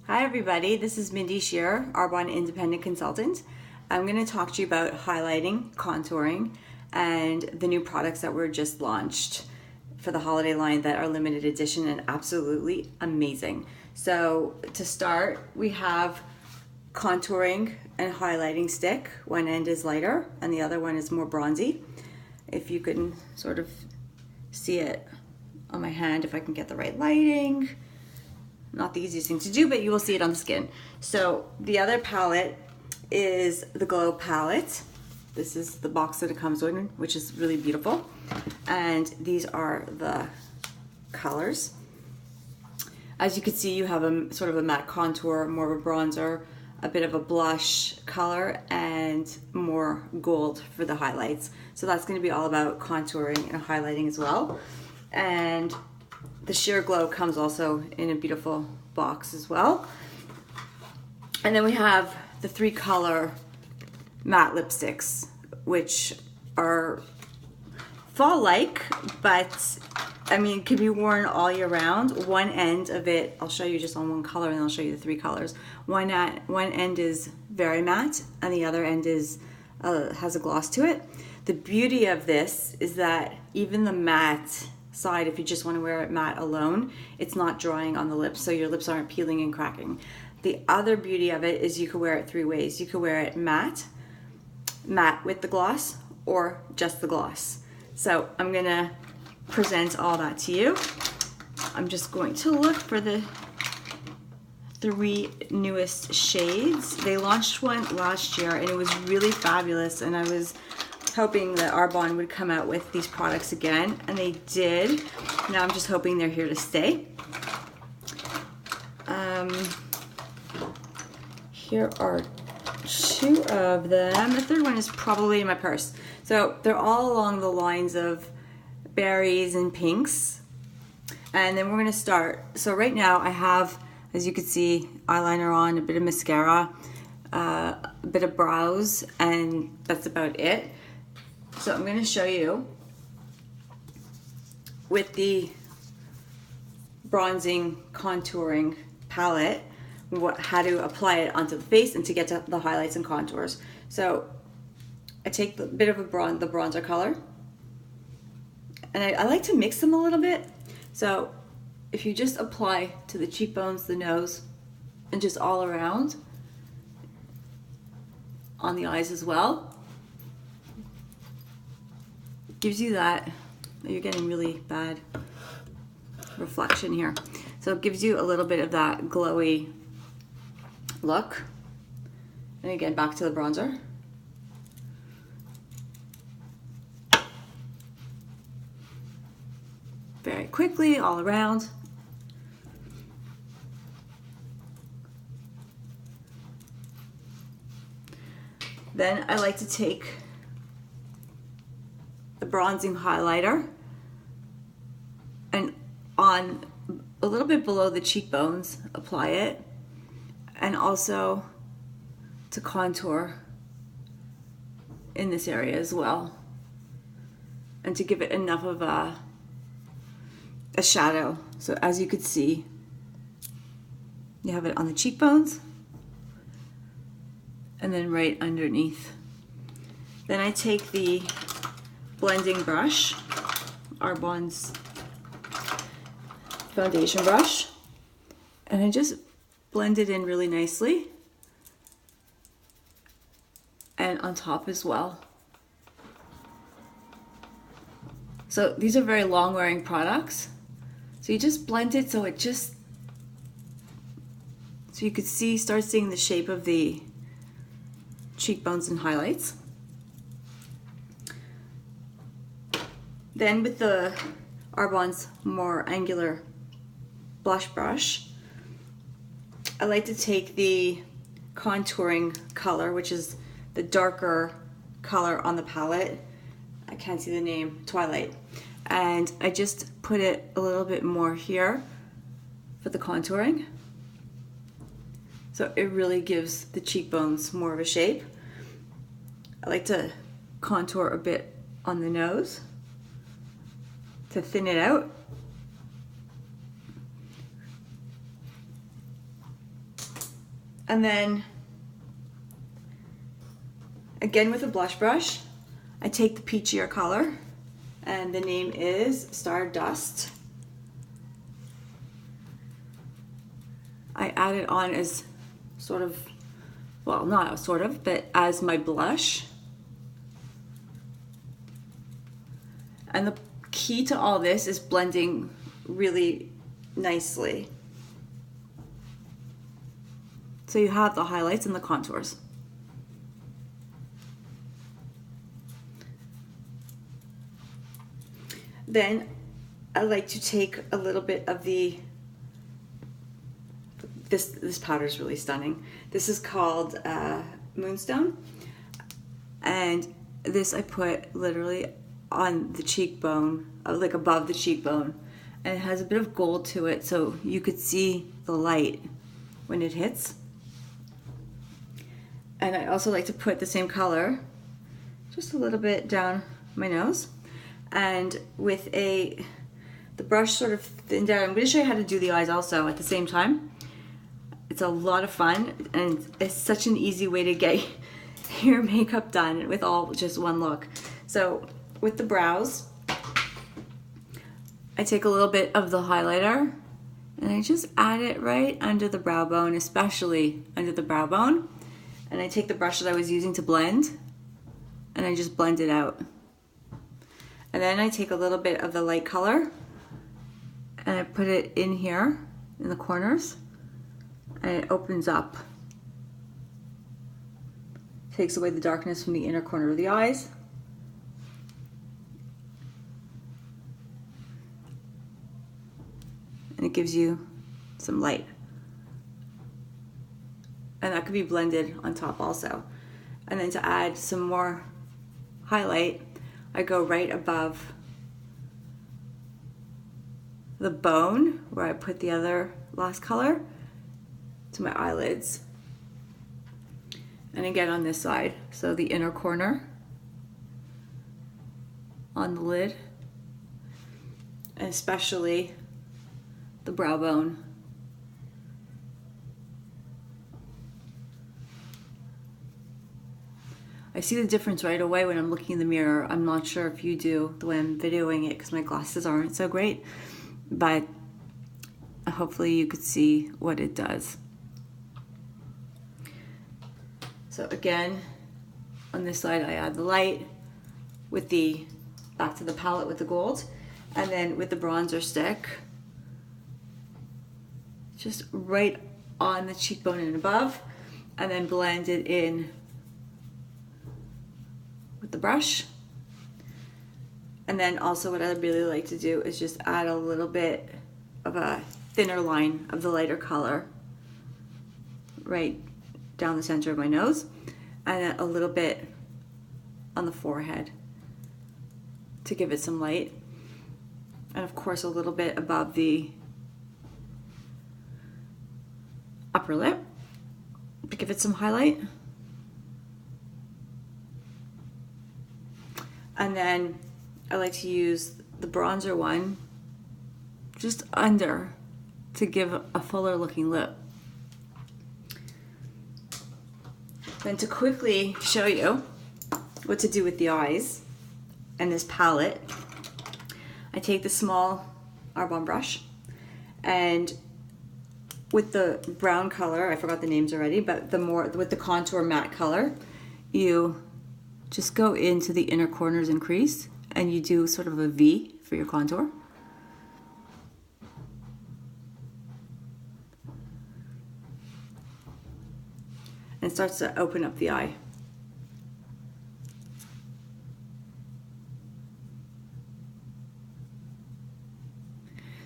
Hi everybody, this is Mindy Shear, Arbonne Independent Consultant. I'm going to talk to you about highlighting, contouring, and the new products that were just launched for the holiday line that are limited edition and absolutely amazing. So to start, we have contouring and highlighting stick. One end is lighter and the other one is more bronzy. If you can sort of see it on my hand, if I can get the right lighting. Not the easiest thing to do, but you will see it on the skin. So the other palette is the Glow palette. This is the box that it comes in, which is really beautiful. And these are the colors. As you can see, you have a sort of a matte contour, more of a bronzer, a bit of a blush color, and more gold for the highlights. So that's going to be all about contouring and highlighting as well. And the Shear Glow comes also in a beautiful box as well. And then we have the 3 color matte lipsticks, which are fall-like, but I mean, can be worn all year round. One end of it, I'll show you just on one color, and then I'll show you the 3 colors. One end is very matte, and the other end is has a gloss to it. The beauty of this is that even the matte side, if you just want to wear it matte alone, it's not drying on the lips, so your lips aren't peeling and cracking. The other beauty of it is you could wear it 3 ways. You could wear it matte with the gloss, or just the gloss. So I'm gonna present all that to you. I'm just going to look for the 3 newest shades. They launched one last year and it was really fabulous, and I was hoping that Arbonne would come out with these products again, and they did. Now I'm just hoping they're here to stay. Here are 2 of them. The 3rd one is probably in my purse. So they're all along the lines of berries and pinks. And then we're gonna start. So right now I have, as you can see, eyeliner on, a bit of mascara, a bit of brows, and that's about it. So I'm going to show you with the bronzing contouring palette how to apply it onto the face and to get to the highlights and contours. So I take a bit of the bronzer color, and I like to mix them a little bit. So if you just apply to the cheekbones, the nose, and just all around on the eyes as well, gives you that. You're getting really bad reflection here, so it gives you a little bit of that glowy look. And again, back to the bronzer. Very quickly all around. Then I like to take the bronzing highlighter and on a little bit below the cheekbones apply it, and also to contour in this area as well, and to give it enough of a shadow. So as you could see, you have it on the cheekbones and then right underneath. Then I take the blending brush, Arbonne's foundation brush, and I just blend it in really nicely, and on top as well. So these are very long wearing products, so you just blend it so it just, so you could start seeing the shape of the cheekbones and highlights. Then with the Arbonne's more angular blush brush, I like to take the contouring color, which is the darker color on the palette. I can't see the name, Twilight. And I just put it a little bit more here for the contouring. So it really gives the cheekbones more of a shape. I like to contour a bit on the nose to thin it out. And then, again with a blush brush, I take the peachier color, and the name is Stardust. I add it on as sort of, well, not sort of, but as my blush. And the key to all this is blending really nicely, so you have the highlights and the contours. Then I like to take a little bit of this powder is really stunning. This is called Moonstone, and this I put literally on the cheekbone, like above the cheekbone, and it has a bit of gold to it, so you could see the light when it hits. And I also like to put the same color just a little bit down my nose, and with the brush sort of thinned out. I'm going to show you how to do the eyes also at the same time. It's a lot of fun, and it's such an easy way to get your makeup done with all just one look. So with the brows, I take a little bit of the highlighter and I just add it right under the brow bone, especially under the brow bone. And I take the brush that I was using to blend, and I just blend it out. And then I take a little bit of the light color and I put it in here in the corners, and it opens up. Takes away the darkness from the inner corner of the eyes. And it gives you some light. And that could be blended on top also. And then to add some more highlight, I go right above the bone where I put the other last color to my eyelids. And again on this side, so the inner corner on the lid, and especially the brow bone. I see the difference right away when I'm looking in the mirror. I'm not sure if you do the way I'm videoing it because my glasses aren't so great, but hopefully you could see what it does. So again, on this side I add the light with back to the palette with the gold, and then with the bronzer stick, just right on the cheekbone and above, and then blend it in with the brush. And then also what I really like to do is just add a little bit of a thinner line of the lighter color right down the center of my nose, and then a little bit on the forehead to give it some light, and of course a little bit above the upper lip to give it some highlight. And then I like to use the bronzer one just under to give a fuller looking lip. Then to quickly show you what to do with the eyes and this palette, I take the small Arbonne brush, and with the brown color, I forgot the names already, but with the contour matte color, you just go into the inner corners and crease, and you do sort of a V for your contour. And it starts to open up the eye.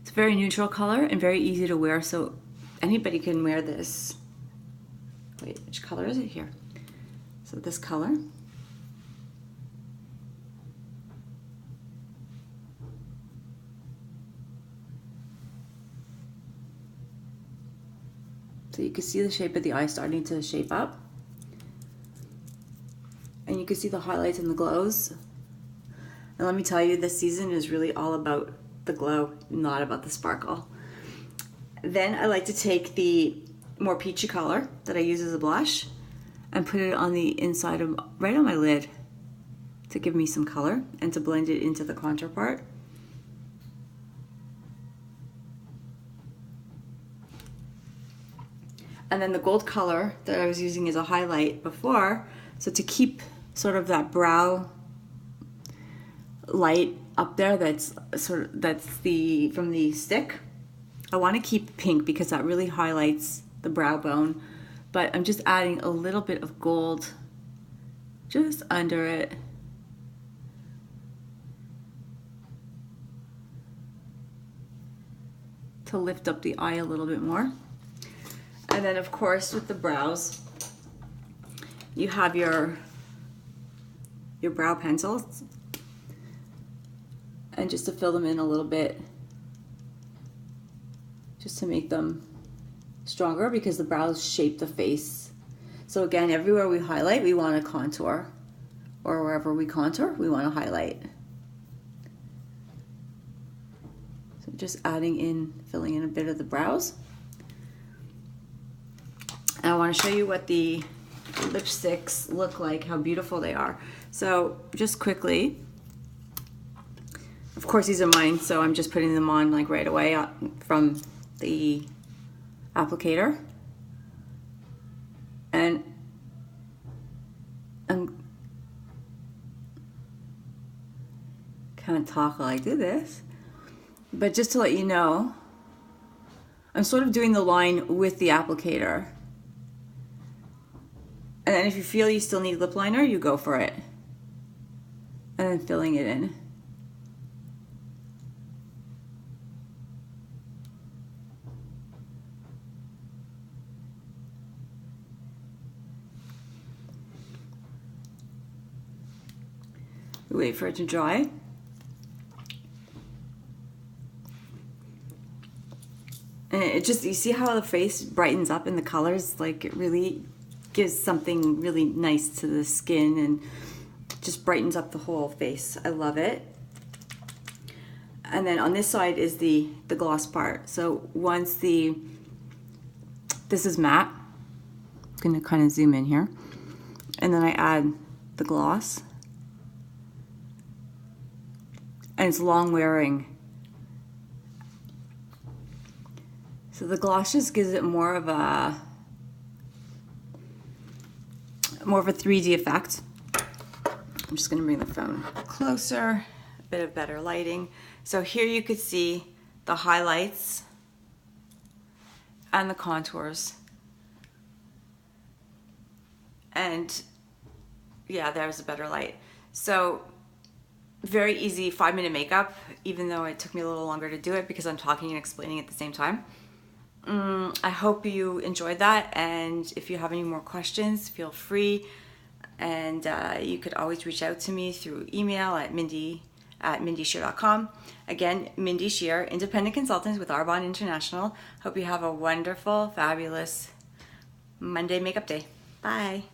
It's a very neutral color and very easy to wear, so anybody can wear this. Wait, which color is it here? So this color. So you can see the shape of the eye starting to shape up. And you can see the highlights and the glows. And let me tell you, this season is really all about the glow, not about the sparkle. Then I like to take the more peachy color that I use as a blush and put it on the inside of, right on my lid, to give me some color and to blend it into the contour part. And then the gold color that I was using as a highlight before, so to keep sort of that brow light up there, that's the from the stick. I want to keep pink because that really highlights the brow bone, but I'm just adding a little bit of gold just under it. To lift up the eye a little bit more. And then of course with the brows, you have your brow pencils, and just to fill them in a little bit, just to make them stronger, because the brows shape the face. So again, everywhere we highlight, we want to contour, or wherever we contour, we want to highlight. So just adding in, filling in a bit of the brows. And I want to show you what the lipsticks look like, how beautiful they are. So just quickly, of course these are mine, so I'm just putting them on like right away from the applicator. And I'm can't talk while I do this, but just to let you know, I'm sort of doing the line with the applicator. And then if you feel you still need lip liner, you go for it. And then filling it in. Wait for it to dry. And it just, you see how the face brightens up in the colors? Like it really gives something really nice to the skin and just brightens up the whole face. I love it. And then on this side is the gloss part. So once this is matte, I'm gonna kind of zoom in here. And then I add the gloss. And it's long wearing. So the gloss just gives it more of a 3D effect. I'm just gonna bring the phone closer, a bit of better lighting. So here you could see the highlights and the contours. And yeah, there's a better light. So very easy 5-minute makeup, even though it took me a little longer to do it because I'm talking and explaining at the same time. I hope you enjoyed that, and if you have any more questions, feel free, and you could always reach out to me through email at mindy@mindyshear.com. Again, Mindy Shear, independent consultant with Arbonne International. Hope you have a wonderful, fabulous Monday makeup day. Bye.